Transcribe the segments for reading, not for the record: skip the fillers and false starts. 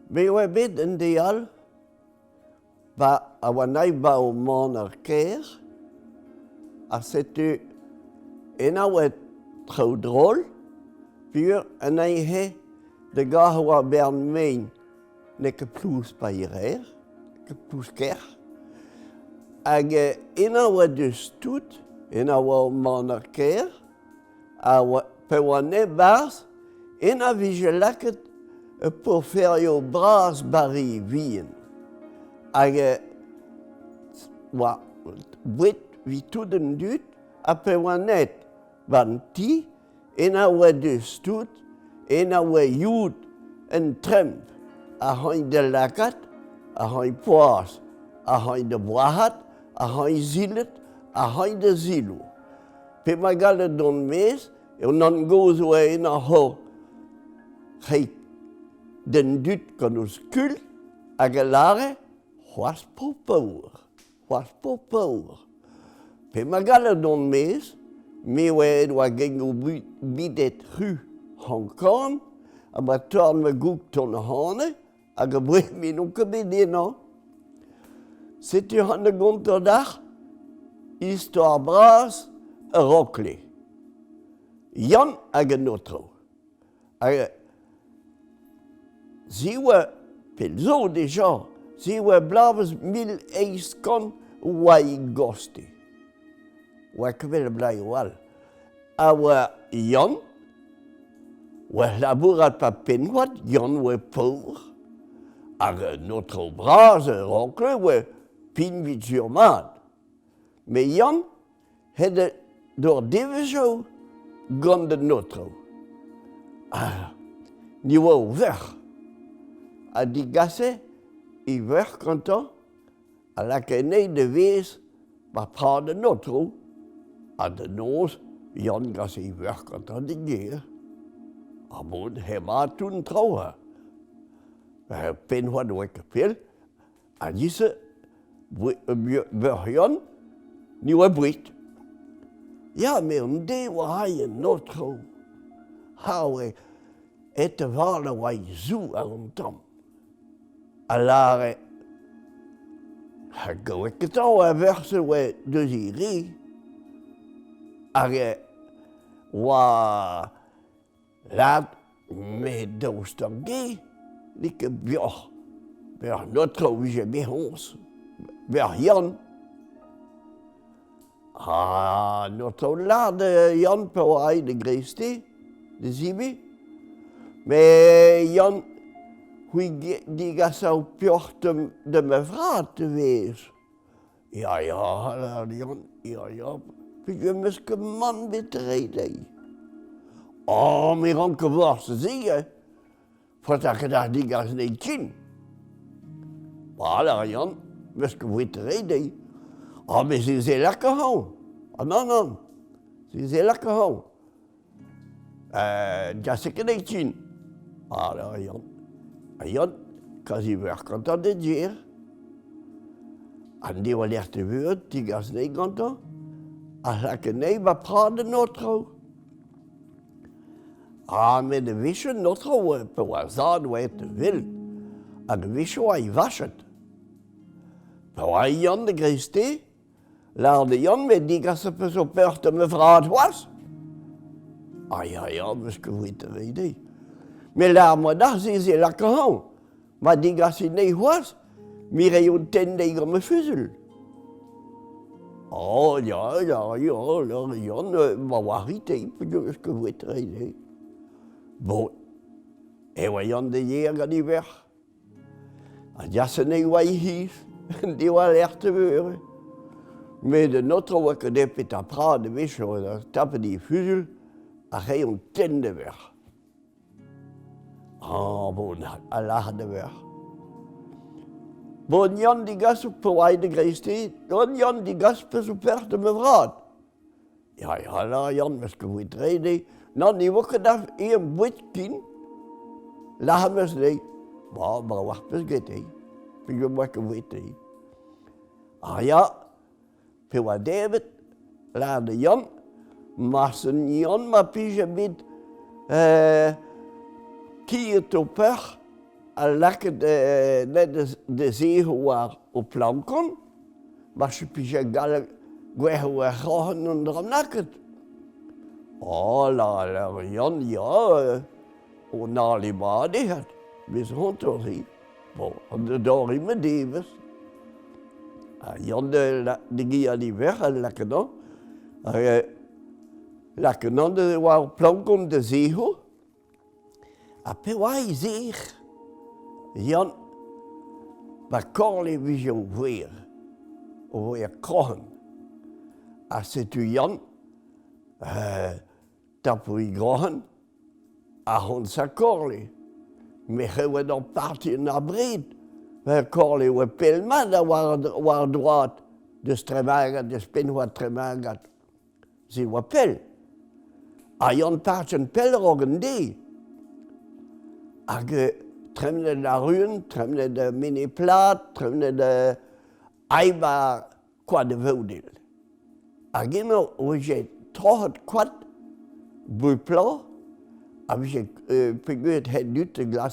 Me oa bet en deal, ba a wanai ba o man ar ker, a setu en a oa trau drôle, pur en ai he de gar oa bern mein ne ke plus pa irer, ke plus ker. Hag en a oa deus tout, en a oa o man ar ker, a oa pe oa ne bars, en a vije laket pour ferio bras bari vien. Hag oa wet vi tout en dut, a pe oa net ban ti, en a oa deus tout, en a oa yout en tremp, a hain de lakat, a hain poas, a hain de boahat, a hain zilet, a hain de zilo. Pe ma gale don mes, e on an goz oa en a ho, hei den dut kan ouz kul, hag a lare, c'hoaz po paour, c'hoaz po paour. Pe ma gale don mes, me oa ed oa gen o bidet ru hankan, a ma torn me gouk ton hane, hag a bre me non ket bet eno. Setu han de gontor d'ar, histoire bras, a rokle. Yann hag an otro. Ziwa, pel zo deja, ziwa blavez 1100 oa I goste. Oa kvel blai oal. A oa Yann, oa labourat pa penwad, Yann oa paour. Hag notre bras, rokle, oa pin vit sur mat. Me Yann, hede door devezo gant de notre. Ni oa o ver. A digase, I ver kantan, a lakenei de vez, pa pra de notre. A de noz, Yann gase I ver kantan de ger. A bon, hema toen trouha. Penwad oa kapel, a disse, ver Yann, ni oa brit. Ja, me om de oa hai en notre. Ha oa et varle oa I zou a lontam. A lare, ha goe ketan oa verse oa deus I ri, hag oa lad me daoust an ge, nik e bioch, ber notre vije behons, ber Yann. Notre lad Yann pe oa ai de greste, de zibe, me Yann hui digas au piocht de me vrat te vez. Ja, lad Yann, ja, pe je meus ket man betrei. Me ran ket var se zie, fota ket ar digas ne kin. Lad Yann, meus ket betrei. Me se lak a hau. Non, se lak a hau. Ja se ket e kin. Lad Yann. Yann, kazi ver kantan de djer. An de oa l'er te veut, tigas nei gantan. A lakenei va pra de notre. Me de vische notre pe oa zad oa et vel. Hag vische oa I vachet. Pe oa Yann de greste, l'ar de Yann me digas a peus o peurt me vrat oaz. Ja, meus ket vetrei dei. Me l'ar moa d'ar se lak a hau. Ma digas I nei oaz, mi reo ten dei gant me fuzel. Ja, l'ar Yann ma oa ritei, pe jo meus ket vetrei dei. Bon, e oa Yann de yer gant I ver. Ja se nei oa I his, de oa l'er te veure. Me de notre oa ket epet a pra de vech oa tapet I fuzel, a reo ten de ver. Bon, a l'ar de ver. Bon, Yann digas pe oa de greste, Yann digas peus o peurt me vrat. Ja, l'ar Yann meus ket vetrei dei. Non, ni oa ket ar bouet kin, l'ar meus dei. Ba war peus getei, pe jo oa ket vetrei. Ja, pe oa debet, l'ar de Yann, marsen Yann ma pije bet kiet o peur lekker net de zeehoer op planken, maar je pije gal gwehoe grachen onder hem naket. Oh, la Jan, ja, en alle maar die had, bis hond door zie. Bon, de door in mijn devers. Jan de gia die weg, lekker dan. Lekker dan, de waar planken de zeehoer. Après, ouais, zeg. Jan, maar Carly wist je weer krochen. Als het u Jan, dat we krochen, ons Carly. Maar we dan partij naar breed. Carly was pelman, dat waren droit. Dus tremagat, de spin was tremagat. Ze was pel. Jan partij een pelrogen die. Ik tremde de ruën, tremde de mini-plaat, tremde de eibaar qua de voordeel. Ik ging hoe je toch het kwad buipla, heb je peguut het nu de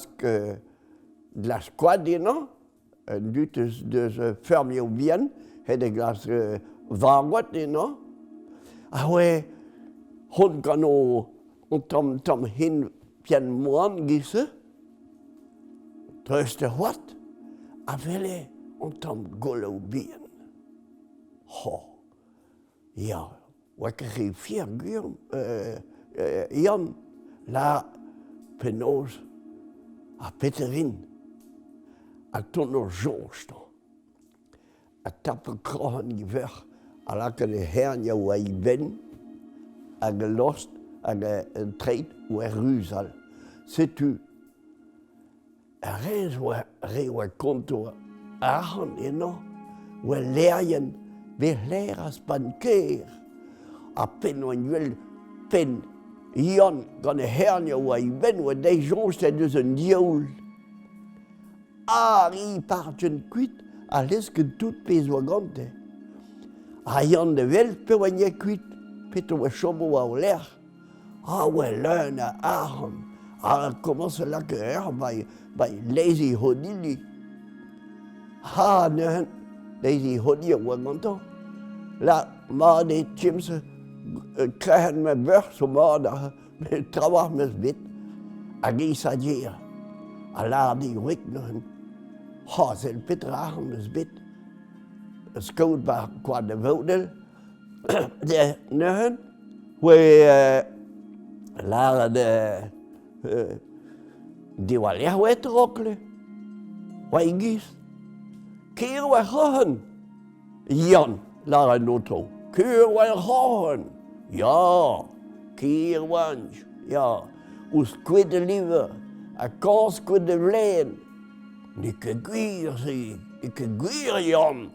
glas kwad in, en nu dus ferme bien, het de glas warm in, en we hond kan om hin pian moan gissen. Tröste wat, avele ontam golo bien. Ho, ja, wat kreeg vier Jan, la penos, a Peterin, a tono josto, a tappe krochen gewer, a lakke de herne waar je ben, a gelost, a getreit, waar ruzal. C'est u. Reis waar konto achen ino, waar leerjen weer leras bankeer. A pen wil pen Jan kan herne waar je ben, waar de jongens dus een dioul. I partjen kwit, a leske tout pes wagante. A Jan de welpe wanneer je kwit, Peter was schobo wou leer. We learnen achen. Commence lekker bij Lazy Hodili. Nee, Lazy Hodili, wat man toch? Maar die James krijgen mijn burg zo maar dat trouwens met wit. En die zei hier, laat die wiknen. Ze bedragen met wit. Scout bij qua de vodel. De negen, we laten de die wel echt wetrokkelen. Wat is? Keer we gaan. Jan, laat het noto. Keer we gaan. Ja, keer we. Ja, ons kwidde liever. En kans kwidde vleen. Niet gwier, zie ik. Ik gwier, Jan.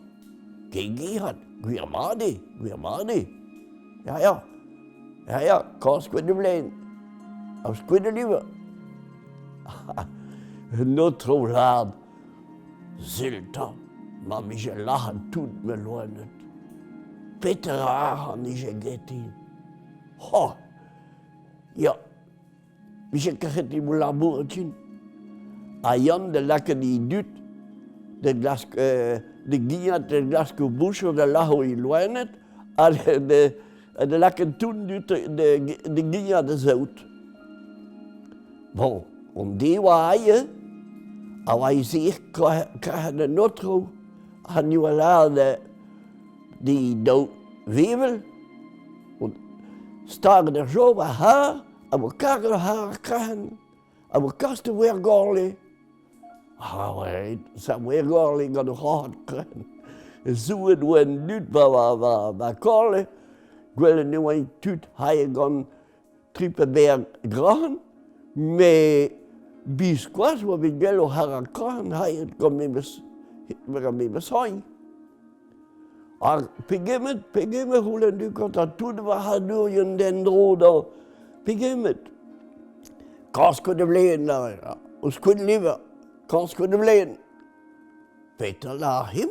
Kijk hier, gwier madi. Ja, kans kwidde vleen. Als kwidde liever. Notro laat. Zilta, maar mij lachen doet me loont. Peter Hagen is een getting. Ho, ja, mij krijgt die laboertje. Jan de lekker die doet, de glas, de giat, de glas koebusje, de lachen in loont. En de lekker toen doet de giat de zout. Bon. En die waaien, en wij zich krijgen de notro, en nu laten die dood wevel, en staan er zo bij haar, en we kijken haar krijgen, en we kasten weer gorlie. Ze weer gorlie gaan nog hard krijgen. Zo het we niet bij gorlie, ik wil nu een tuut, hij gaan Trippenberg grachen, maar bisquas, wat ik wel nog harakan, hij kan me bezien. Pegem hoe nu kan dat doen, we gaan door je den roda. Pegem. Kans kunnen blijven, ons kunnen leven, kans kunnen blijven. Peter laat hem.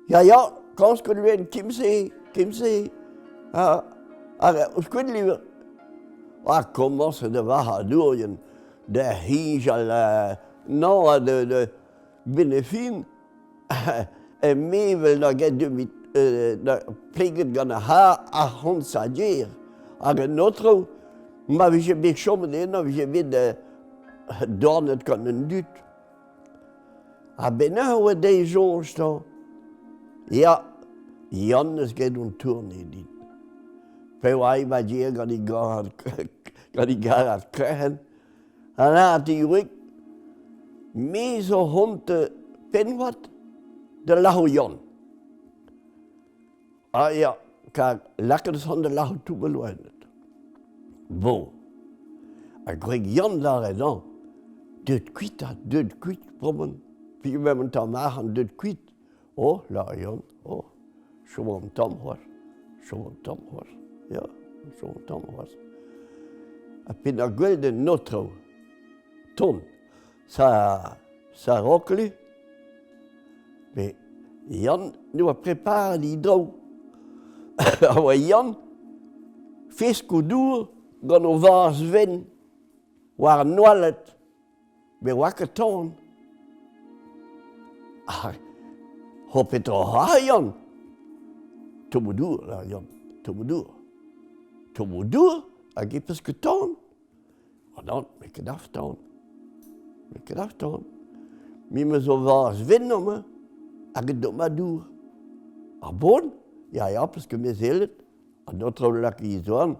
Ja, kans kunnen blijven, Kim zei. Ons kunnen leven. Kom, was de wagen door je. De hingel non, de benefin, en mevel da get du da pleget gana ha a hon sadir. Hag en otro, ma vi je bet chom en vi je bet dornet kan en dut. A benna oa de jonge da. Ja, Jannes get un tourne dit. Pe wai ba je gan I gar krehen. En had die ruik mee zo hond de penwat de lahu Jan. Ah ja, kijk, lekker is de lahu toebeloeid. Bo. Ik kreeg Jan daar en dan. Dit kwiet, proben. Wie we hem dan maken, dit kwiet. Oh, la Jan, oh. Zo hem tam hoor. Ja, zo hem tam hoor. Ik ben naar Gwelde Notro. Ton, sa rockeli. Mais Jan, nu a prepare die droog. Aber Jan, fisko duur, gan o vaas ven, waar noalet, be wakke ton. Hop het ha, Jan. Tomodoer, la Jan, Tomodoer, a gipes geton. En dan, ik het afton. Mi me zo vaas ven nomen. Ik het doet maar door. Ah bon? Ja, parce que mes helet. En notre laki is aan.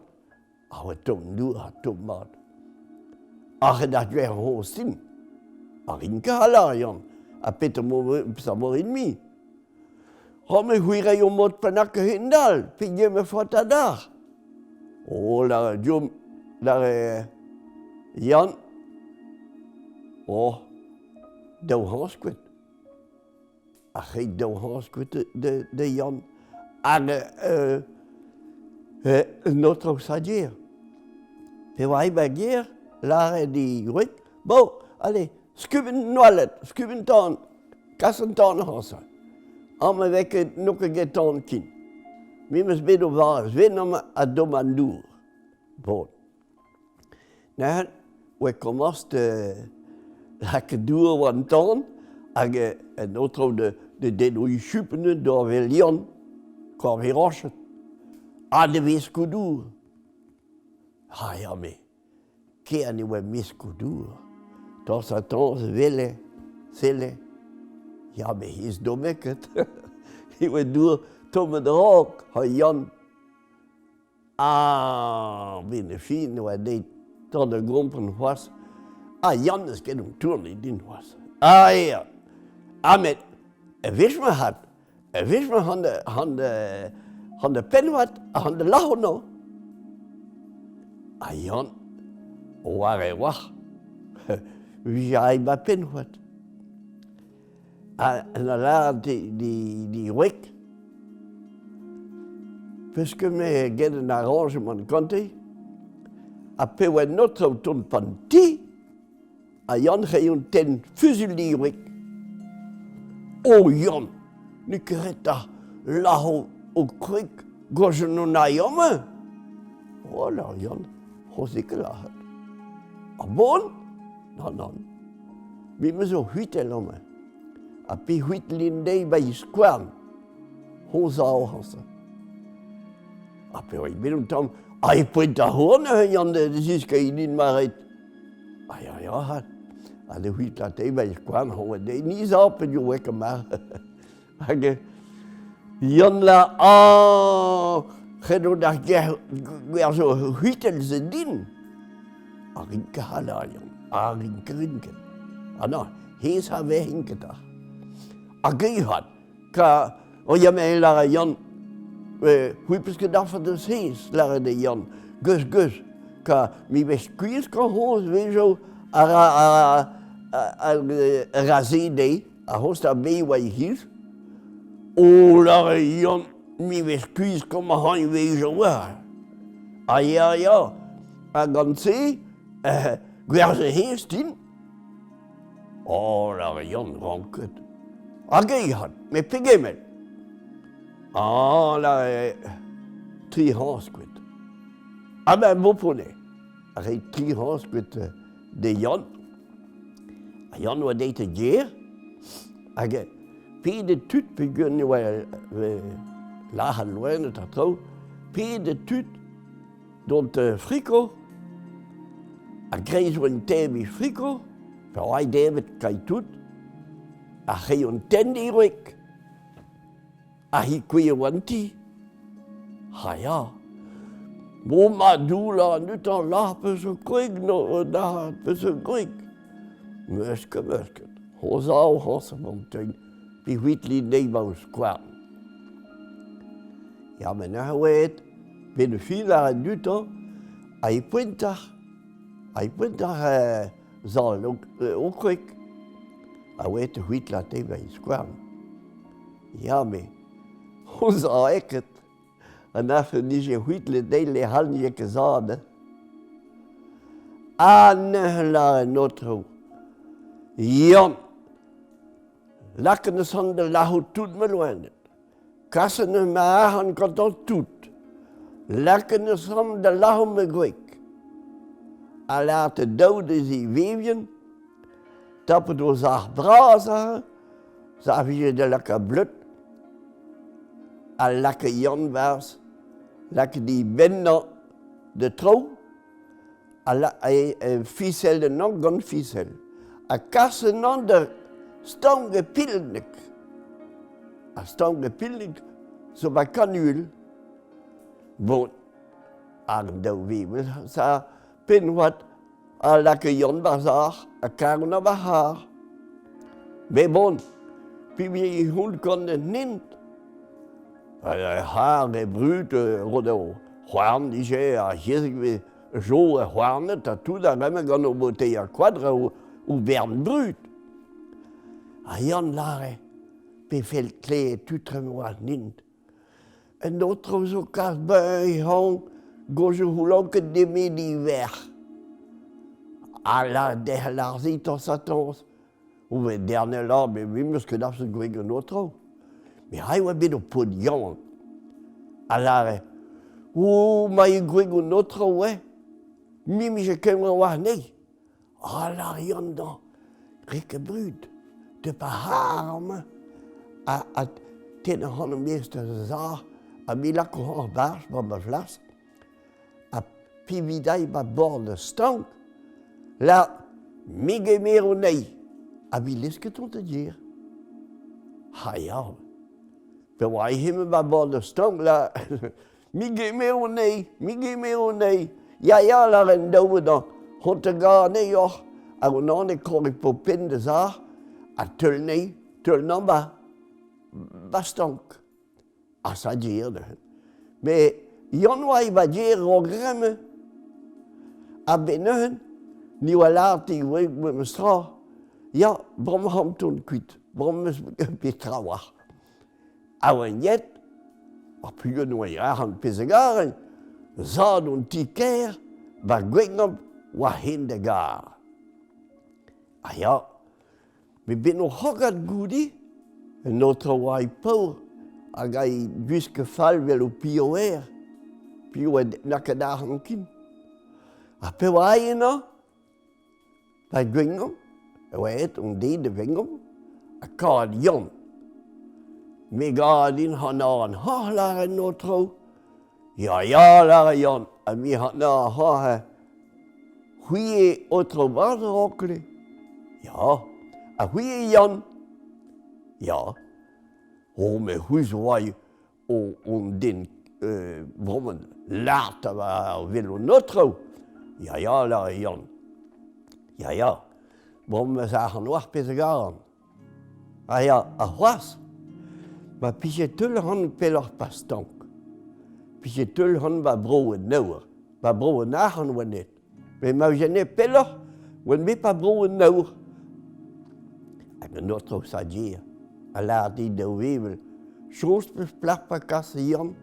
Ah, we tom door, tom maat. Ah, dat weer gewoon zin. Ah, in kala, Jan. Ah, Peter mo in mi. Ah, me huira je mot panakke hindal. Pigje me fota daar. Oh, daar Jan. Oh, dou hanskwit. Ach, ik dou hanskwit de Jan. En notre sadir. Pe wai bagier, lare die ruik. Bo, allez, skuben noalet, skuben ton, kassen ton hansen. Ame wekke nokke get ton kin. Mimes bedo vaas, winname a domandour. Bon. Nou, we komast lekker door van ton. En otro de denoi schupene door wel Jan. Kwam weer roschen. Ah, de wiskudur. Ah ja, me. Keer niet weer miskudur. Dat is toch willen, zille. Ja, me is dommeket. Ik weet door, toen met de rook, ha Jan. Ah, binnen fien, waar deed tot de grompen was. Ah, Jan is geen toerne in was. Ah ja. Ah, met, wist me had. Wist me van de pen wat, van de lachen nou. Ah Jan, waar hij wacht. Wie jij bij pen wat. En dan laat die wik. Puisque me get een arrangement kante. Après we not zo ton panti. A Jan ga je ten fusil die wik. Oh Jan. Nu krijgt dat lachen ook krik, goze no na jammer. Oh, nou Jan, goze ik lachen. Ah bon? Nou. Wie me zo huite lomme. A pi huite linde bij je squam. Hoe zou hassen. A pi ik ben dan. Ah, ik punt daar hoorn, Jan, de is kan je niet maar uit. Ah ja. A de huite laat bij je squam, hoe de niet zo op je wekken maar. Jan la, dat je weer zo huitel ze din. Arin kahala Jan, arin krinken. Nou, hees ha we hinken daar. Agei had, ja me lara Jan, huipes gedacht van de hees, lara de Jan. Gus, mi beskuis kan hoos, we zo, razede, hoos daar mee wat je hield. Oh, la Jan, mi veskuis kom han wezen waar. Ah ja. En dan zie, waar ze heest in. Oh, la Jan, rankut. Agei had, me pigement. Ah, la, 3 hanskwit. Ah, ben, wopone. Agei 3 hanskwit de Jan. Jan wat deed het hier. En Pie de tut begon we lachen loeren dat trouw. Pie de tut dont frico. En kreeg we een thee frico. Voor hij David kan tut. En hij een tendi ruik. En hij kwam wantie. Ha ja. Mama doela nu dan lapen zo kwijt nog daar zo kwijt. Muske. Hoe zou hossen van tuin? Die Whitley Neighbors kwam. Ja, maar nou weet, binnen 4 dagen nu toch, hij punt daar zal ook kwijt. Hij weet de Whitley Neighbors kwam. Ja, maar hoe zou ik het? En even niet je Whitley Neighbors handje gezegd. Aanhelaar notro. Jan. Lakken van de lahu toet me loenen. Kassen me aan kan dat toet. Lakken van de lahu me goik. En laten doden ze weven. Tappen door zacht brazen. Zag je de lekker bloed. En lekker Jan was. Lekker die binnen de trouw. En fiesel de nog gaan fiesel. En kassen aan de stang gepilnig. En stang gepilnig, zo bij kanul. Bon, aan de wiebel, zei, pin wat, en lekker Jan bazar, en karen naar haar. Maar bon, wie je hond kon het niet. Haar, de brute, rodo, Juan, die zei, je zo, Juan, dat toen, dan hebben we gaan op het quadra, hoe werden bruut. En Jan lare, bevelt kleed, tutre was niet. En d'autres zo kas bij hang, goje hoe lang de midi weg. Alla de la ziet als satans. Hoe we derne la, maar wie moest dat ze goeie notre. Maar hij was binnen op het Jan. Alla, hoe maar je goeie notre we? Mimische kinderen was nee. Alla Jan dan, rikke bruut. De behaarme, at ten han meester za, a mila ko baas van mijn vlas, a pividai ba bord stank, la mige mero nee, a biliske tot het hier. Ha ja, wij hem ba bord stank la, mige mero nee, ja la en doe dan, hotte ga nee joh, a gonane korrik po pinde za. A tul namba, bastank. A sa dierde. Maar Jan wai ba dier o gremme. A benehen, ni wa laati wik met me stra. Ja, brom ham toen kuit. Brom mes betrawa. A wen jet, a pugen wa jahan pesegaren, zad un tiker, ba gwengam wa hindegar. A ja, we zijn nog hoggat goedie. En notre wai pou. Agai buske fal wel op pioer. Pioer nakke dagen een kind. A pe wai no. Bij gwingom. Weet die de wingom. A kaad Jan. Me gaat in hanaan. Ha lare notre. Ja lare Jan. En me had na ha. Goeie otro water rokkelen. Ja. A goeie Jan, ja, met hoe wij om den brommen laten we willen notro. Ja, la Jan. Ja, brommen zagen nog pesegaren. Ah ja, a was. Maar pietje tul han peller pastank. Pietje tul han ba broen nauwer. Ba broen nagen we niet. We mogen niet peller, we niet ba broen nauwer. En notro sa dire. En laat die de webel. Soms besplak pa kasse Jan.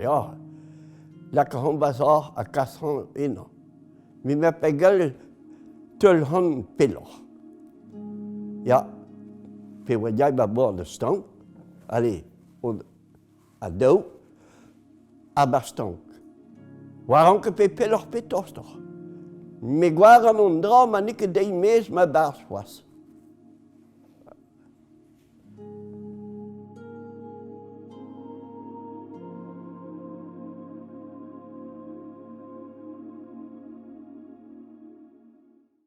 Ja. Lekker han bazar a kasse in. Mi me pegel tul han piller. Ja. Pe wat jij ba bord de stank. Allee, on a do. A ba stank. Waarom ke pe piller pe toch? Me gwar an dra ma nik dei mes ma barswas.